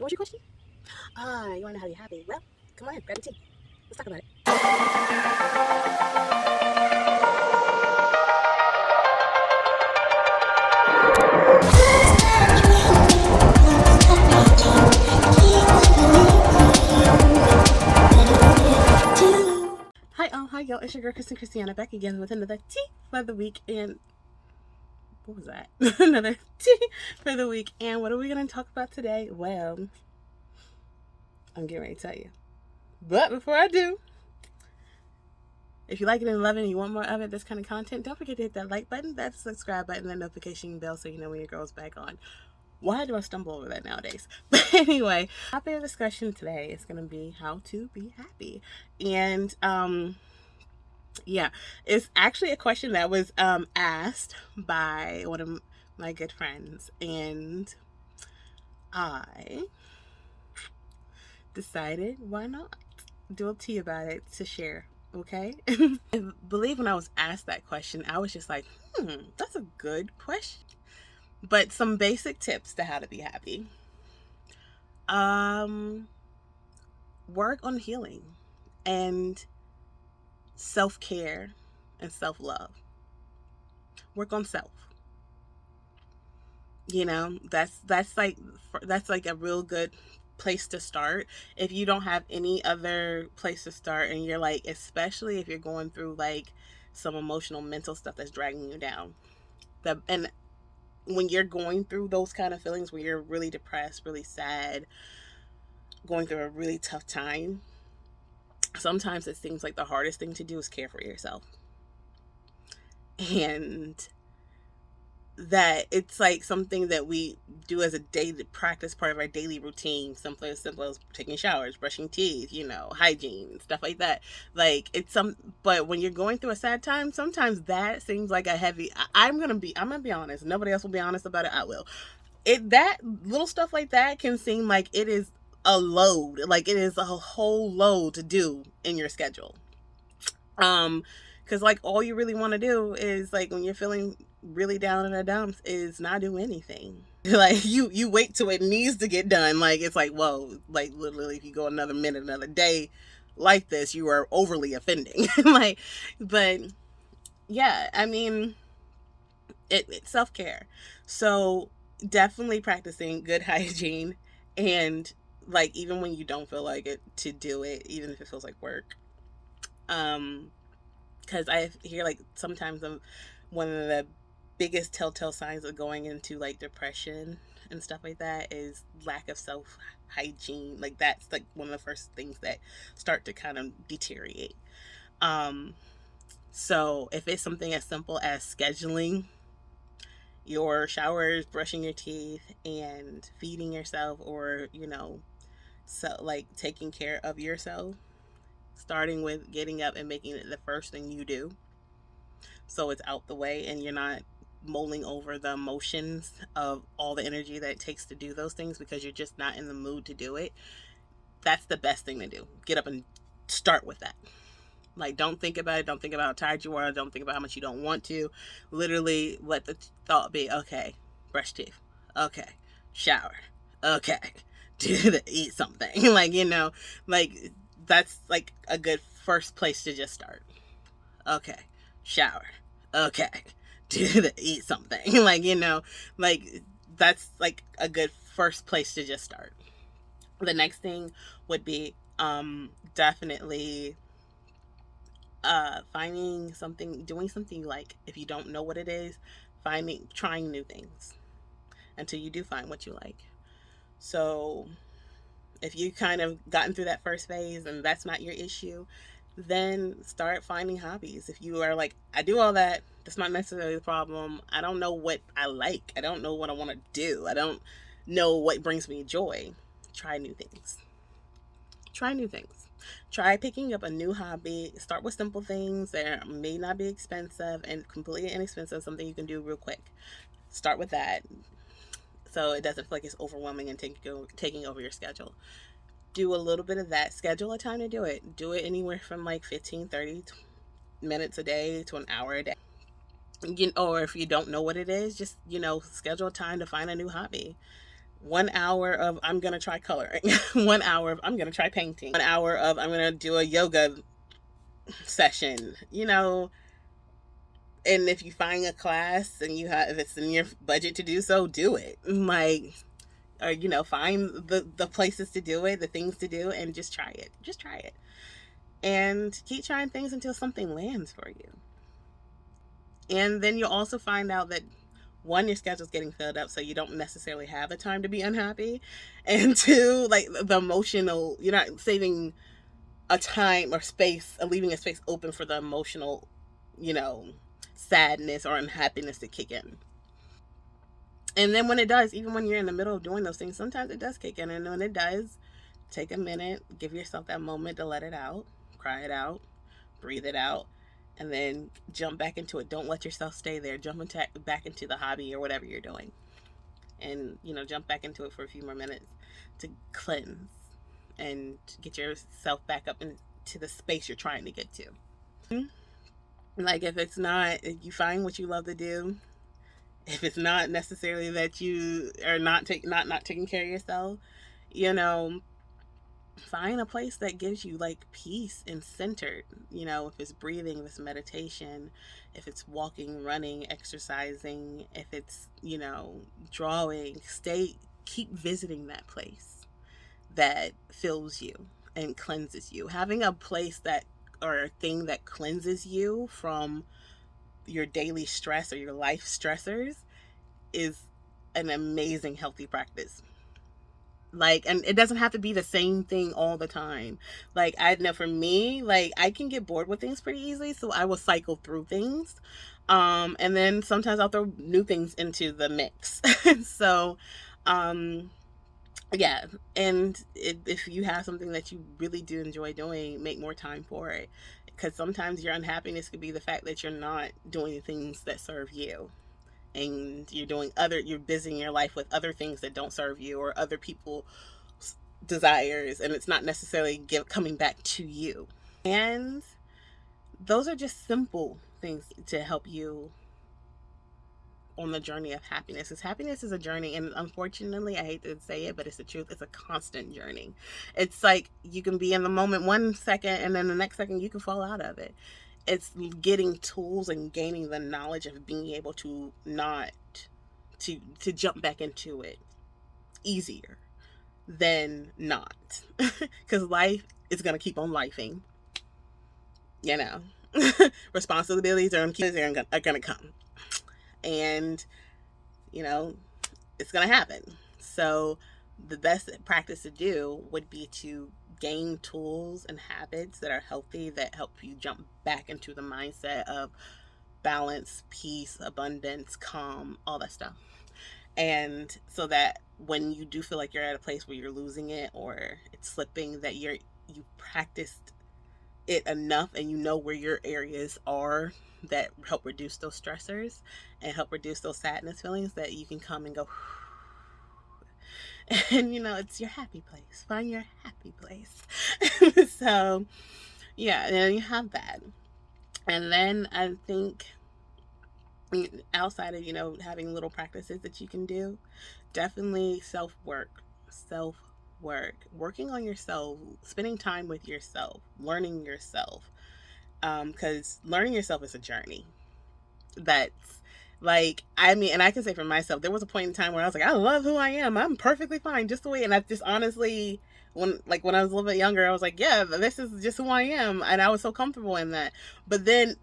was your question? You want to know how you're happy? Well, come on, grab a tea. Let's talk about it. Hi y'all, it's your girl Kristen Christiana back again with another tea for the week. And what was that? Another tea for the week. And what are we going to talk about today? Well, I'm getting ready to tell you. But before I do, if you like it and love it and you want more of it, this kind of content, don't forget to hit that like button, that subscribe button, that notification bell so you know when your girl's back on. Why do I stumble over that nowadays? But anyway, topic of discussion today is going to be how to be happy. And yeah, it's actually a question that was asked by one of my good friends, and I decided why not do a tea about it to share. Okay. I believe when I was asked that question, I was just like, that's a good question. But some basic tips to how to be happy. Work on healing and self-care and self-love. Work on self. You know, that's like a real good place to start. If you don't have any other place to start, and you're like, especially if you're going through like some emotional mental stuff that's dragging you down, and when you're going through those kind of feelings, when you're really depressed, really sad, going through a really tough time, sometimes it seems like the hardest thing to do is care for yourself. And that it's like something that we do as a daily practice, part of our daily routine, something as simple as taking showers, brushing teeth, hygiene, stuff like that. Like but when you're going through a sad time, sometimes that seems like a heavy. I'm gonna be honest. Nobody else will be honest about it. I will. That little stuff like that can seem like it is a load, like it is a whole load to do in your schedule. Because like all you really want to do is, like, when you're feeling really down in the dumps, is not do anything. Like you wait till it needs to get done. Like it's like, whoa, like literally if you go another minute, another day like this, you are overly offending. Like, but yeah, I mean, it's self-care. So definitely practicing good hygiene, and like even when you don't feel like it, to do it, even if it feels like work. Because I hear like sometimes one of the biggest telltale signs of going into like depression and stuff like that is lack of self hygiene. Like that's like one of the first things that start to kind of deteriorate. Um, so if it's something as simple as scheduling your showers, brushing your teeth, and feeding yourself, or so like taking care of yourself, starting with getting up and making it the first thing you do, so it's out the way and you're not mulling over the emotions of all the energy that it takes to do those things because you're just not in the mood to do it. That's the best thing to do. Get up and start with that. Like, don't think about it. Don't think about how tired you are. Don't think about how much you don't want to. Literally let the thought be, okay, brush teeth. Okay, shower. Okay, eat something. Like that's like a good first place to just start. Okay, shower. Okay, eat something. Like that's like a good first place to just start. The next thing would be definitely finding something, doing something you like. If you don't know what it is, trying new things until you do find what you like. So if you kind of gotten through that first phase and that's not your issue, then start finding hobbies. If you are like, I do all that, that's not necessarily the problem. I don't know what I like. I don't know what I want to do. I don't know what brings me joy. Try new things. Try new things. Try picking up a new hobby. Start with simple things that may not be expensive and completely inexpensive, something you can do real quick. Start with that so it doesn't feel like it's overwhelming and taking over your schedule. Do a little bit of that. Schedule a time to do it. Do it anywhere from like 15, 30 minutes a day to an hour a day. Or if you don't know what it is, just, schedule a time to find a new hobby. 1 hour of I'm gonna try coloring, 1 hour of I'm gonna try painting, 1 hour of I'm gonna do a yoga session, and if you find a class and you have, if it's in your budget to do so, do it. Like, or find the places to do it, the things to do, and just try it. Just try it, and keep trying things until something lands for you. And then you'll also find out that, one, your schedule's getting filled up, so you don't necessarily have the time to be unhappy, and two, like, the emotional, you're not saving a time or space, leaving a space open for the emotional, you know, sadness or unhappiness to kick in. And then when it does, even when you're in the middle of doing those things, sometimes it does kick in. And when it does, take a minute, give yourself that moment to let it out, cry it out, breathe it out, and then jump back into it. Don't let yourself stay there. Jump back into the hobby or whatever you're doing. And, jump back into it for a few more minutes to cleanse and get yourself back up into the space you're trying to get to. Like, if it's not, if you find what you love to do, if it's not necessarily that you are not taking care of yourself, you know, find a place that gives you like peace and centered. If it's breathing, if it's meditation, if it's walking, running, exercising, if it's, drawing, keep visiting that place that fills you and cleanses you. Having a place that, or a thing that cleanses you from your daily stress or your life stressors, is an amazing healthy practice. Like, and it doesn't have to be the same thing all the time. Like, I know for me, like, I can get bored with things pretty easily, so I will cycle through things, and then sometimes I'll throw new things into the mix. So, um yeah. And if you have something that you really do enjoy doing, make more time for it, because sometimes your unhappiness could be the fact that you're not doing the things that serve you, and you're busying your life with other things that don't serve you or other people's desires, and it's not necessarily coming back to you. And those are just simple things to help you on the journey of happiness. Because happiness is a journey, and unfortunately, I hate to say it, but it's the truth. It's a constant journey. It's like you can be in the moment 1 second, and then the next second you can fall out of it. It's getting tools and gaining the knowledge of being able to not to jump back into it easier than not, because life is going to keep on lifing, you know. Responsibilities are going to come, and you know it's going to happen. So the best practice to do would be to gain tools and habits that are healthy, that help you jump back into the mindset of balance, peace, abundance, calm, all that stuff. And so that when you do feel like you're at a place where you're losing it or it's slipping, that you practiced it enough and you know where your areas are that help reduce those stressors and help reduce those sadness feelings, that you can come and go and it's your happy place. Find your happy place. So yeah, and you have that. And then I think, outside of having little practices that you can do, definitely self work, working on yourself, spending time with yourself, learning yourself, because learning yourself is a journey. That's, like, I mean, and I can say for myself, there was a point in time where I was like, I love who I am, I'm perfectly fine just the way. And I just honestly, when I was a little bit younger, I was like, yeah, this is just who I am, and I was so comfortable in that. But then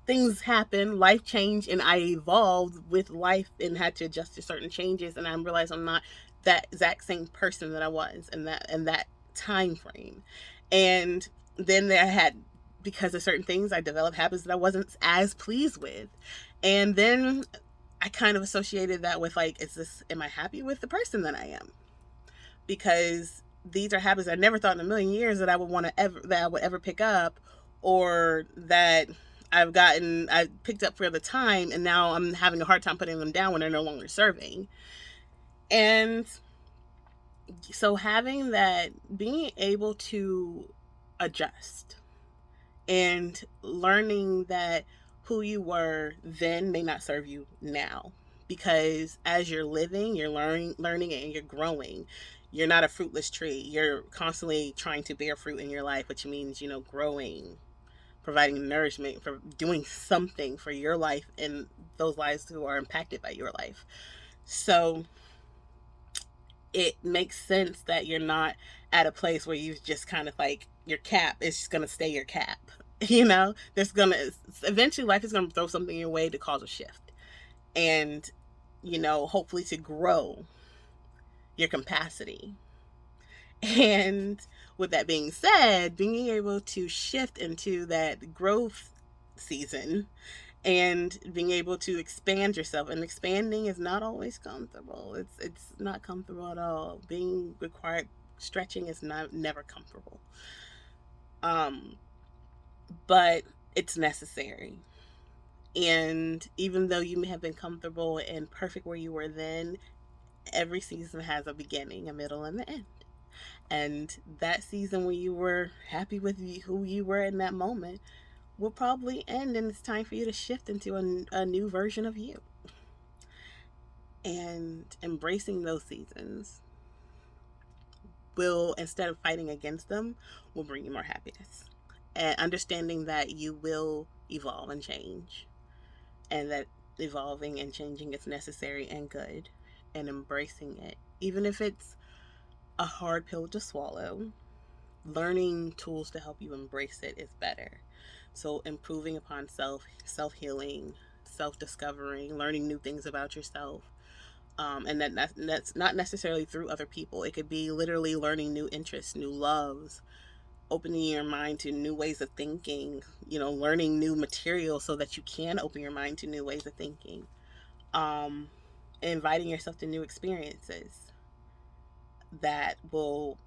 things happen, life changed, and I evolved with life and had to adjust to certain changes, and I realized I'm not that exact same person that I was in that time frame. And then there had, because of certain things, I developed habits that I wasn't as pleased with. And then I kind of associated that with, like, am I happy with the person that I am? Because these are habits I never thought in a million years that I would ever pick up, or that I picked up for the time, and now I'm having a hard time putting them down when they're no longer serving. And so having that, being able to adjust and learning that who you were then may not serve you now, because as you're living, you're learning, and you're growing. You're not a fruitless tree. You're constantly trying to bear fruit in your life, which means, growing, providing nourishment, for doing something for your life and those lives who are impacted by your life. So it makes sense that you're not at a place where you've just kind of like your cap is just going to stay your cap. There's going to eventually life is going to throw something your way to cause a shift. And, hopefully to grow your capacity. And with that being said, being able to shift into that growth season and being able to expand yourself, and expanding is not always comfortable. It's not comfortable at all. Being required stretching is never comfortable. But it's necessary. And even though you may have been comfortable and perfect where you were then, every season has a beginning, a middle, and an end. And that season when you were happy with who you were in that moment will probably end, and it's time for you to shift into a new version of you. And embracing those seasons will, instead of fighting against them, will bring you more happiness. And understanding that you will evolve and change, and that evolving and changing is necessary and good, and embracing it, even if it's a hard pill to swallow. Learning tools to help you embrace it is better. So improving upon self-healing, self-discovering, learning new things about yourself. And that's not necessarily through other people. It could be literally learning new interests, new loves, opening your mind to new ways of thinking, learning new material so that you can open your mind to new ways of thinking. Inviting yourself to new experiences that will,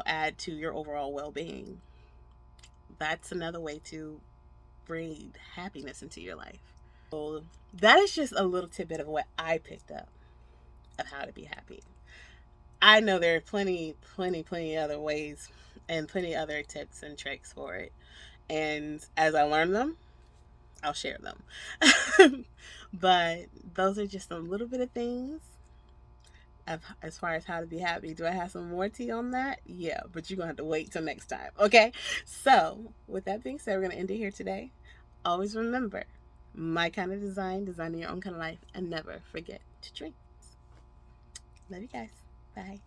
add to your overall well-being. That's another way to bring happiness into your life. So that is just a little tidbit of what I picked up of how to be happy. I know there are plenty other ways and plenty other tips and tricks for it. And as I learn them, I'll share them. But those are just a little bit of things as far as how to be happy. Do I have some more tea on that? Yeah, but you're going to have to wait till next time. Okay? So, with that being said, we're going to end it here today. Always remember, my kind of designing your own kind of life, and never forget to dream. Love you guys. Bye.